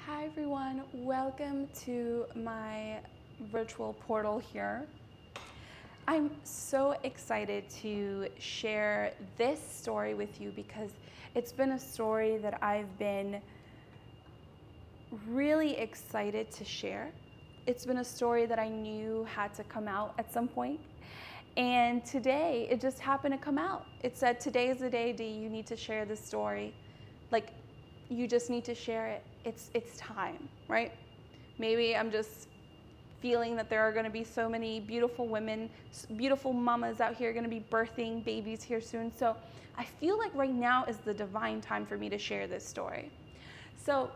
Hi everyone, welcome to my virtual portal here. I'm so excited to share this story with you because it's been a story that I've been really excited to share. It's been a story that I knew had to come out at some point. And today it just happened to come out. It said, today is the day, Dee, you need to share this story. Like, you just need to share it. It's time, right? Maybe I'm just feeling that there are going to be so many beautiful women, beautiful mamas out here going to be birthing babies here soon. So I feel like right now is the divine time for me to share this story. So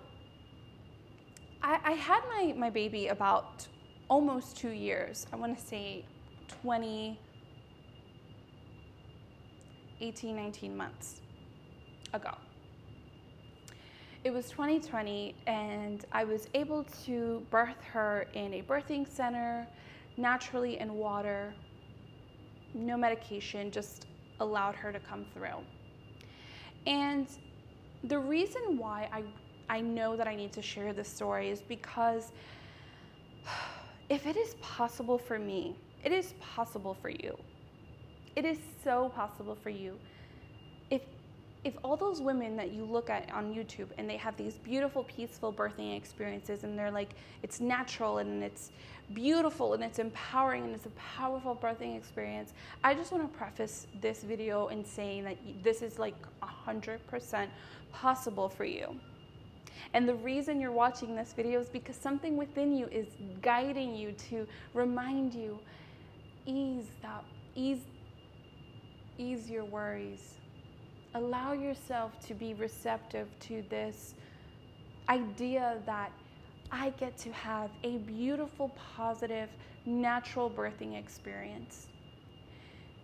I had my baby about almost 2 years. I want to say 18, 19 months ago. It was 2020 and I was able to birth her in a birthing center, naturally in water, no medication, just allowed her to come through. And the reason why I know that I need to share this story is because if it is possible for me, it is possible for you. It is so possible for you. If all those women that you look at on YouTube and they have these beautiful, peaceful birthing experiences and they're like, it's natural and it's beautiful and it's empowering and it's a powerful birthing experience, I just want to preface this video in saying that this is like 100% possible for you. And the reason you're watching this video is because something within you is guiding you to remind you, ease your worries. Allow yourself to be receptive to this idea that I get to have a beautiful, positive, natural birthing experience.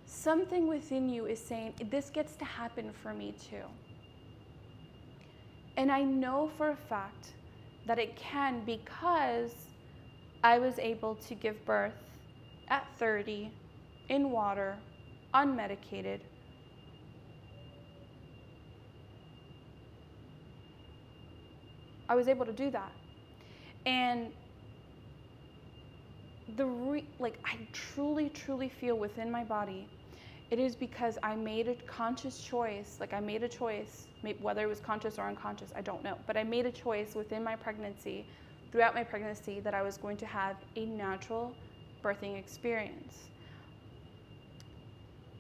Something within you is saying, this gets to happen for me too. And I know for a fact that it can because I was able to give birth at 30 in water, unmedicated. I was able to do that. And I truly feel within my body, it is because I made a conscious choice. Like I made a choice, whether it was conscious or unconscious, I don't know. But I made a choice within my pregnancy, throughout my pregnancy, that I was going to have a natural birthing experience.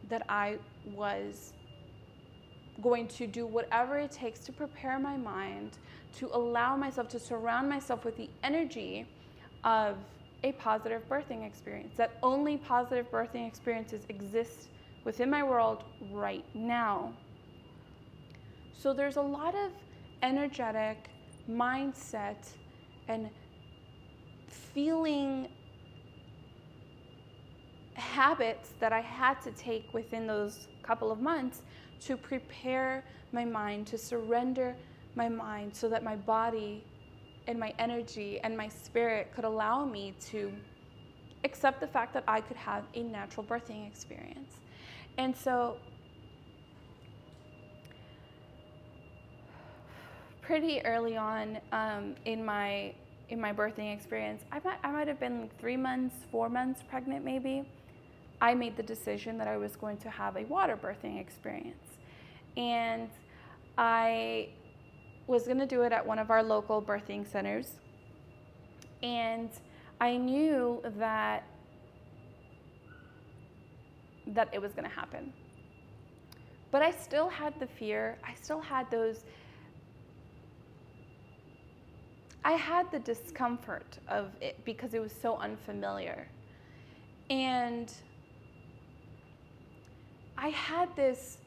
That I was going to do whatever it takes to prepare my mind, to allow myself to surround myself with the energy of a positive birthing experience. That only positive birthing experiences exist within my world right now. So there's a lot of energetic mindset and feeling habits that I had to take within those couple of months to prepare my mind, to surrender my mind so that my body and my energy and my spirit could allow me to accept the fact that I could have a natural birthing experience. And so pretty early on in my birthing experience, I might have been like 3 months, 4 months pregnant maybe. I made the decision that I was going to have a water birthing experience. And I was going to do it at one of our local birthing centers. And I knew that it was going to happen. But I still had the fear. I still had I had the discomfort of it because it was so unfamiliar. And I had this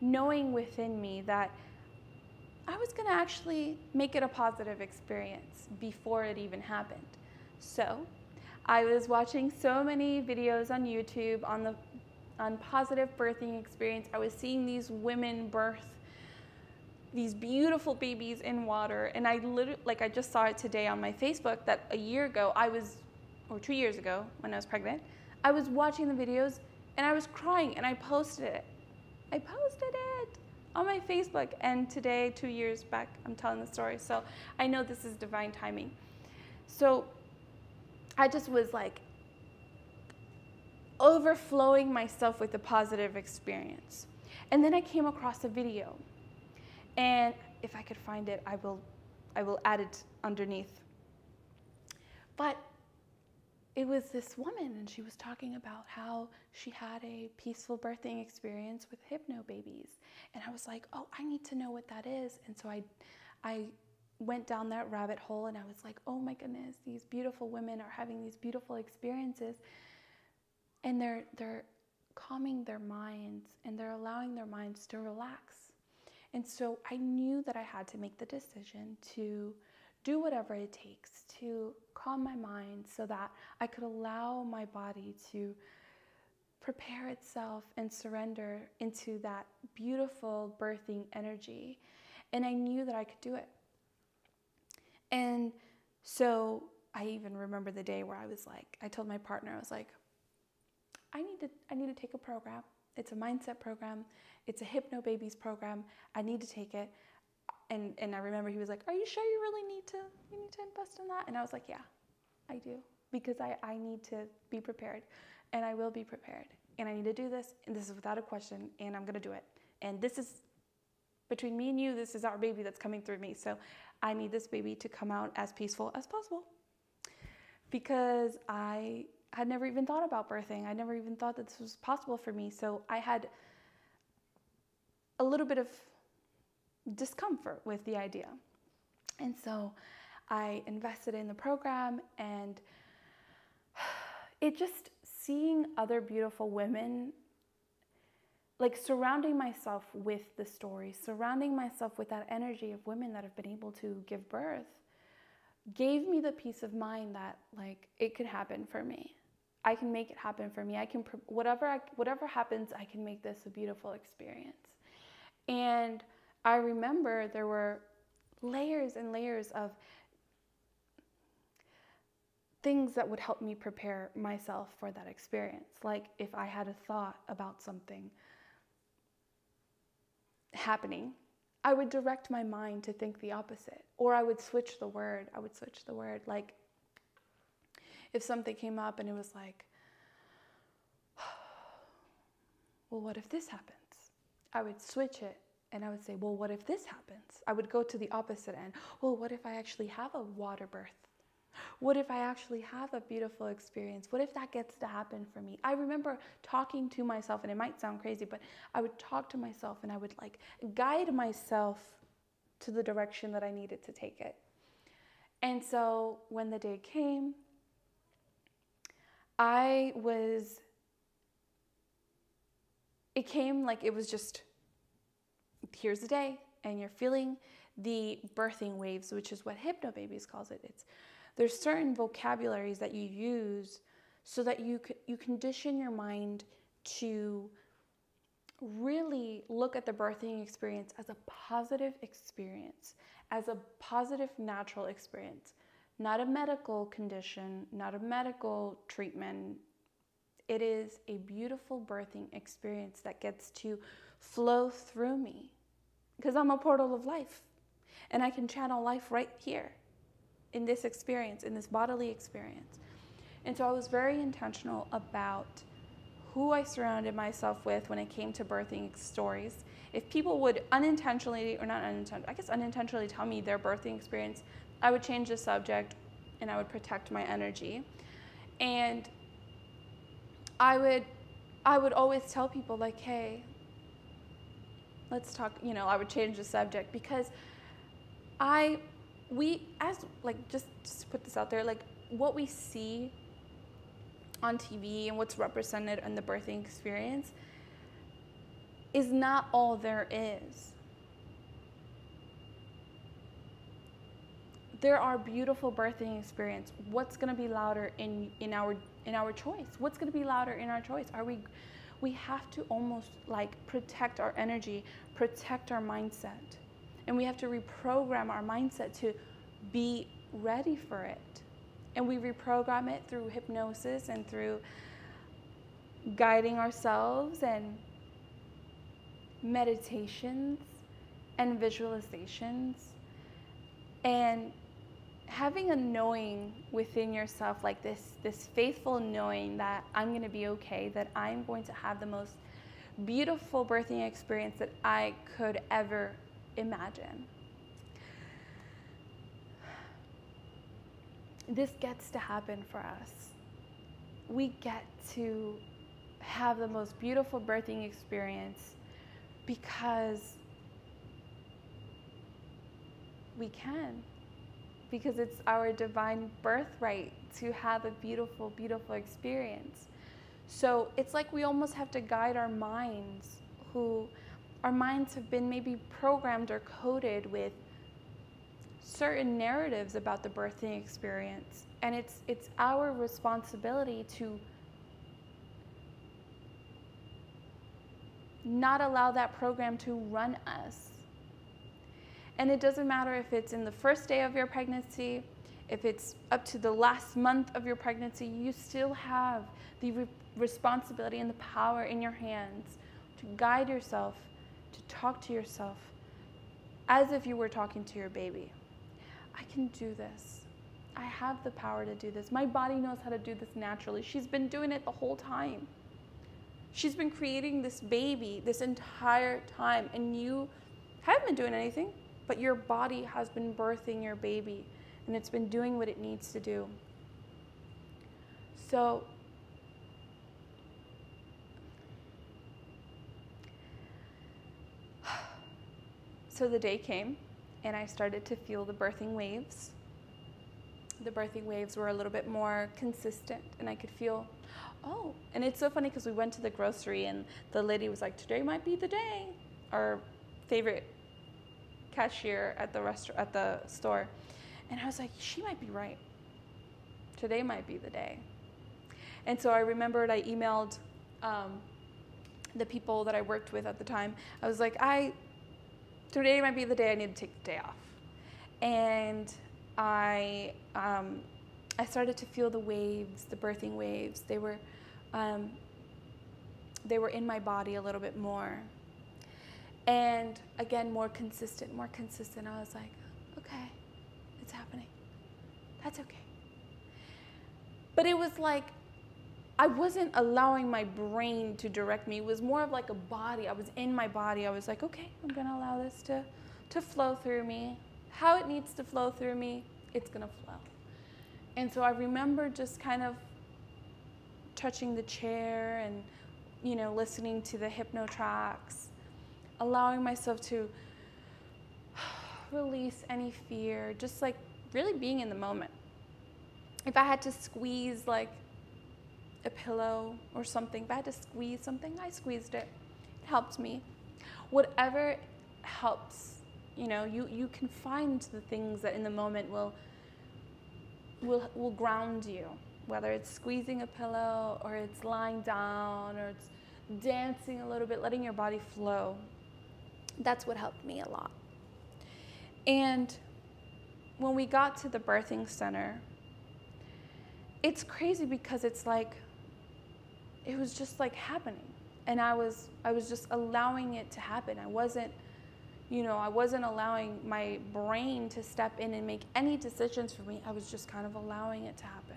knowing within me that I was going to actually make it a positive experience before it even happened. So I was watching so many videos on YouTube on positive birthing experience. I was seeing these women birth these beautiful babies in water. And I literally, I just saw it today on my Facebook that a year ago or 2 years ago when I was pregnant, I was watching the videos and I was crying and I posted it. on my Facebook. And today, 2 years back, I'm telling the story. So I know this is divine timing. So I just was like overflowing myself with a positive experience. And then I came across a video. And if I could find it, I will add it underneath. But it was this woman, and she was talking about how she had a peaceful birthing experience with Hypnobabies. And I was like, oh, I need to know what that is. And so I went down that rabbit hole, and I was like, oh my goodness, these beautiful women are having these beautiful experiences. And they're calming their minds, and they're allowing their minds to relax. And so I knew that I had to make the decision to do whatever it takes to calm my mind so that I could allow my body to prepare itself and surrender into that beautiful birthing energy. And I knew that I could do it. And so I even remember the day where I was like, I told my partner, I was like, I need to take a program. It's a mindset program. It's a Hypnobabies program. I need to take it. And I remember he was like, are you sure you really need to invest in that? And I was like, yeah, I do. Because I need to be prepared. And I will be prepared. And I need to do this. And this is without a question. And I'm going to do it. And this is, between me and you, this is our baby that's coming through me. So I need this baby to come out as peaceful as possible. Because I had never even thought about birthing. I never even thought that this was possible for me. So I had a little bit of discomfort with the idea. And so I invested in the program, and it just, seeing other beautiful women, like surrounding myself with the stories, surrounding myself with that energy of women that have been able to give birth, gave me the peace of mind that like it could happen for me. I can make it happen for me. I can, whatever happens, I can make this a beautiful experience. And I remember there were layers and layers of things that would help me prepare myself for that experience. Like if I had a thought about something happening, I would direct my mind to think the opposite, or I would switch the word. Like if something came up and it was like, well, what if this happens? I would switch it. And I would say, well, what if this happens? I would go to the opposite end. Well, what if I actually have a water birth? What if I actually have a beautiful experience? What if that gets to happen for me? I remember talking to myself, and it might sound crazy, but I would talk to myself, and I would like guide myself to the direction that I needed to take it. And so when the day came, it came like it was just, here's the day, and you're feeling the birthing waves, which is what Hypnobabies calls it. There's certain vocabularies that you use so that you condition your mind to really look at the birthing experience as a positive experience, as a positive natural experience, not a medical condition, not a medical treatment. It is a beautiful birthing experience that gets to flow through me. Because I'm a portal of life, and I can channel life right here in this experience, in this bodily experience. And so I was very intentional about who I surrounded myself with when it came to birthing stories. If people would unintentionally, or not unintentionally, I guess unintentionally tell me their birthing experience, I would change the subject and I would protect my energy. And I would always tell people like, hey, let's talk, I would change the subject, because just to put this out there, like what we see on TV and what's represented in the birthing experience is not all there is. There are beautiful birthing experience. What's going to be louder in our choice? What's going to be louder in our choice? We have to almost like protect our energy, protect our mindset. And we have to reprogram our mindset to be ready for it. And we reprogram it through hypnosis and through guiding ourselves and meditations and visualizations, and having a knowing within yourself, like this faithful knowing that I'm going to be okay, that I'm going to have the most beautiful birthing experience that I could ever imagine. This gets to happen for us. We get to have the most beautiful birthing experience because we can. Because it's our divine birthright to have a beautiful, beautiful experience. So it's like we almost have to guide our minds, our minds have been maybe programmed or coded with certain narratives about the birthing experience. And it's our responsibility to not allow that program to run us. And it doesn't matter if it's in the first day of your pregnancy, if it's up to the last month of your pregnancy, you still have the responsibility and the power in your hands to guide yourself, to talk to yourself as if you were talking to your baby. I can do this. I have the power to do this. My body knows how to do this naturally. She's been doing it the whole time. She's been creating this baby this entire time, and you haven't been doing anything. But your body has been birthing your baby, and it's been doing what it needs to do. So the day came, and I started to feel the birthing waves. The birthing waves were a little bit more consistent, and I could feel, oh, and it's so funny because we went to the grocery, and the lady was like, today might be the day. Our favorite cashier at the store, and I was like, she might be right. Today might be the day. And so I remembered I emailed the people that I worked with at the time. I was like, today might be the day I need to take the day off. And I started to feel the waves, the birthing waves. They were in my body a little bit more. And again, more consistent. I was like, okay, it's happening. That's okay. But it was like, I wasn't allowing my brain to direct me. It was more of like a body. I was in my body. I was like, okay, I'm going to allow this to flow through me. How it needs to flow through me, it's going to flow. And so I remember just kind of touching the chair and, listening to the hypno tracks, allowing myself to release any fear, just like really being in the moment. If I had to squeeze like a pillow or something, if I had to squeeze something, I squeezed it. It helped me. Whatever helps, you can find the things that in the moment will ground you, whether it's squeezing a pillow or it's lying down or it's dancing a little bit, letting your body flow. That's what helped me a lot. And when we got to the birthing center, it's crazy because it's like, it was just like happening. And I was just allowing it to happen. I wasn't allowing my brain to step in and make any decisions for me. I was just kind of allowing it to happen.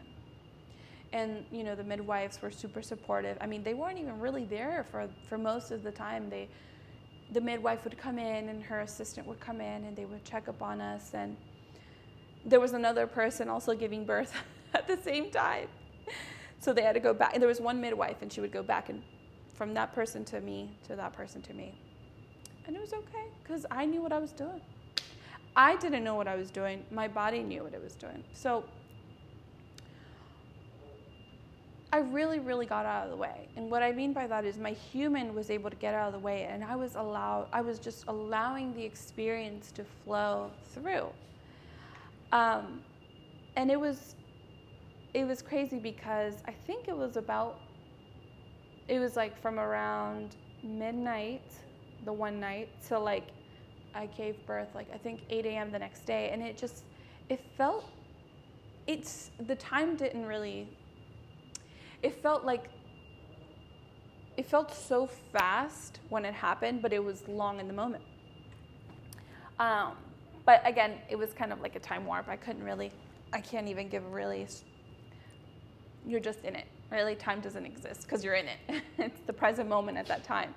And, the midwives were super supportive. I mean, they weren't even really there for most of the time. The midwife would come in and her assistant would come in and they would check up on us. And there was another person also giving birth at the same time. So they had to go back. And there was one midwife and she would go back and from that person to me, to that person to me. And it was okay because I knew what I was doing. I didn't know what I was doing. My body knew what it was doing. So I really, really got out of the way. And what I mean by that is my human was able to get out of the way and I was just allowing the experience to flow through. And it was crazy because I think it was like from around midnight, the one night, till like I gave birth like I think 8 a.m. the next day. And the time didn't really, it felt like it felt so fast when it happened, but it was long in the moment. But again, it was kind of like a time warp. I can't even give really, you're just in it. Really, time doesn't exist because you're in it. It's the present moment at that time.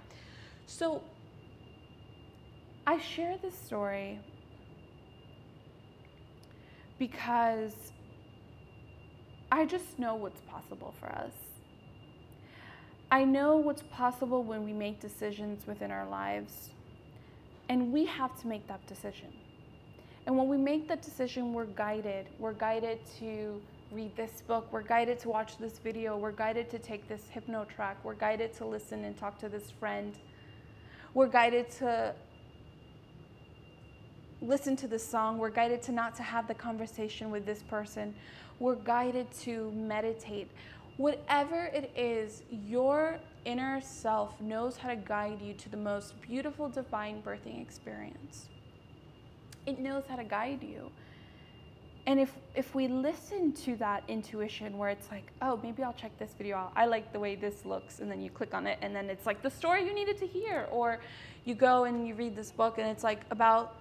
So I share this story because I just know what's possible for us. I know what's possible when we make decisions within our lives, and we have to make that decision. And when we make that decision, we're guided. We're guided to read this book. We're guided to watch this video. We're guided to take this hypno track. We're guided to listen and talk to this friend. We're guided to listen to this song. We're guided to not to have the conversation with this person. We're guided to meditate. Whatever it is, your inner self knows how to guide you to the most beautiful divine birthing experience. It knows how to guide you. And if we listen to that intuition where it's like, oh, maybe I'll check this video out. I like the way this looks. And then you click on it and then it's like the story you needed to hear. Or you go and you read this book and it's like about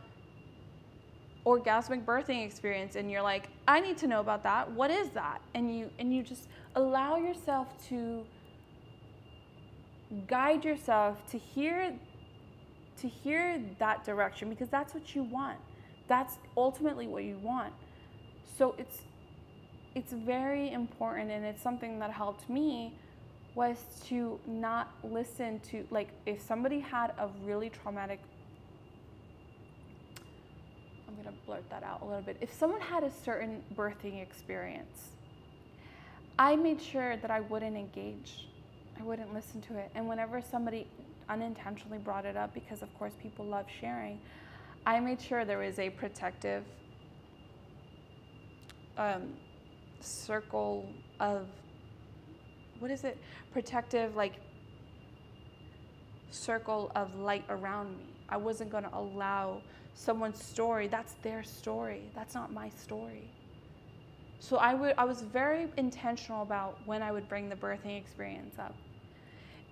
orgasmic birthing experience. And you're like, I need to know about that. What is that? And you just allow yourself to guide yourself to hear that direction, because that's what you want. That's ultimately what you want. So it's very important, and it's something that helped me, was to not listen to, like, if somebody had a really traumatic, I'm gonna blurt that out a little bit. If someone had a certain birthing experience, I made sure that I wouldn't engage. I wouldn't listen to it. And whenever somebody unintentionally brought it up, because of course people love sharing, I made sure there was a protective circle of, what is it? Protective, like, circle of light around me. I wasn't gonna allow someone's story, that's their story, that's not my story. So I was very intentional about when I would bring the birthing experience up.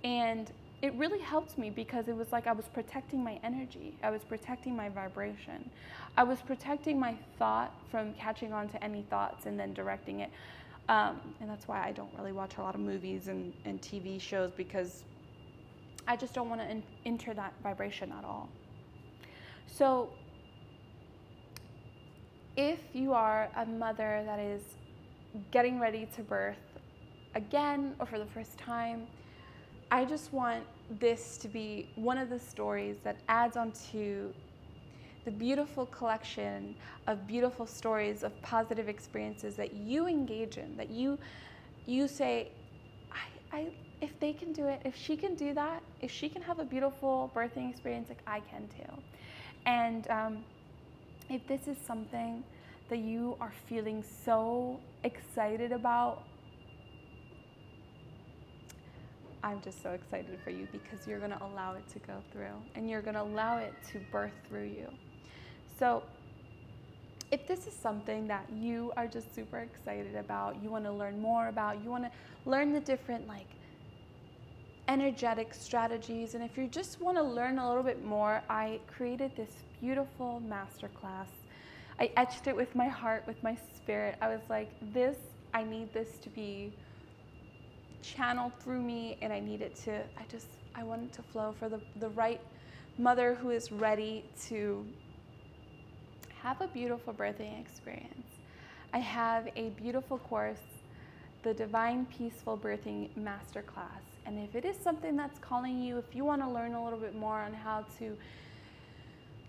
And it really helped me, because it was like I was protecting my energy. I was protecting my vibration. I was protecting my thought from catching on to any thoughts and then directing it. And that's why I don't really watch a lot of movies and TV shows, because I just don't want to enter that vibration at all. So if you are a mother that is getting ready to birth again or for the first time, I just want this to be one of the stories that adds onto the beautiful collection of beautiful stories of positive experiences that you engage in, that you say, if they can do it, if she can do that, if she can have a beautiful birthing experience, like I can too. And if this is something that you are feeling so excited about, I'm just so excited for you, because you're gonna allow it to go through, and you're gonna allow it to birth through you. So if this is something that you are just super excited about, you wanna learn more about, you wanna learn the different, like, energetic strategies, and if you just wanna learn a little bit more, I created this beautiful masterclass. I etched it with my heart, with my spirit. I was like, I need this to be channeled through me, and I need it to, I want it to flow for the right mother who is ready to have a beautiful birthing experience. I have a beautiful course, the Divine Peaceful Birthing Masterclass. And if it is something that's calling you, if you want to learn a little bit more on how to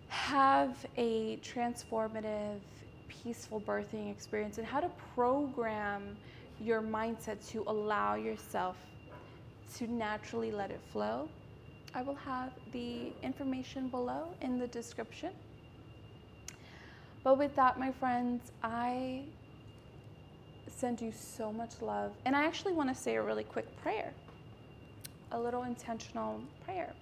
have a transformative, peaceful birthing experience, and how to program your mindset to allow yourself to naturally let it flow, I will have the information below in the description. But with that, my friends, I send you so much love. And I actually want to say a really quick prayer, a little intentional prayer.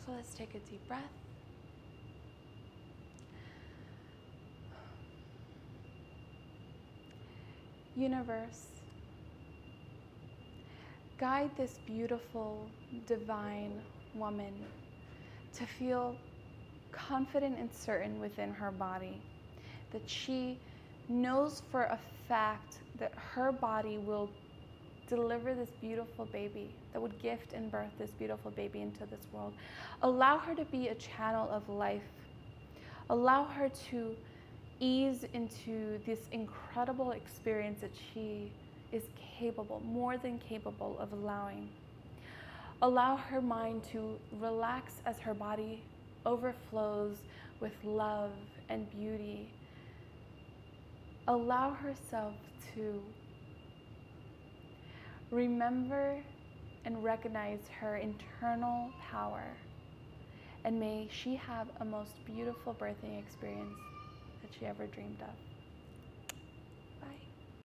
So let's take a deep breath. Universe, Guide this beautiful, divine woman to feel confident and certain within her body, that she knows for a fact that her body will deliver this beautiful baby, that would gift and birth this beautiful baby into this world. Allow her to be a channel of life. Allow her to ease into this incredible experience that she is capable, more than capable of allowing. Allow her mind to relax as her body overflows with love and beauty. Allow herself to remember and recognize her internal power, and may she have a most beautiful birthing experience that she ever dreamed of.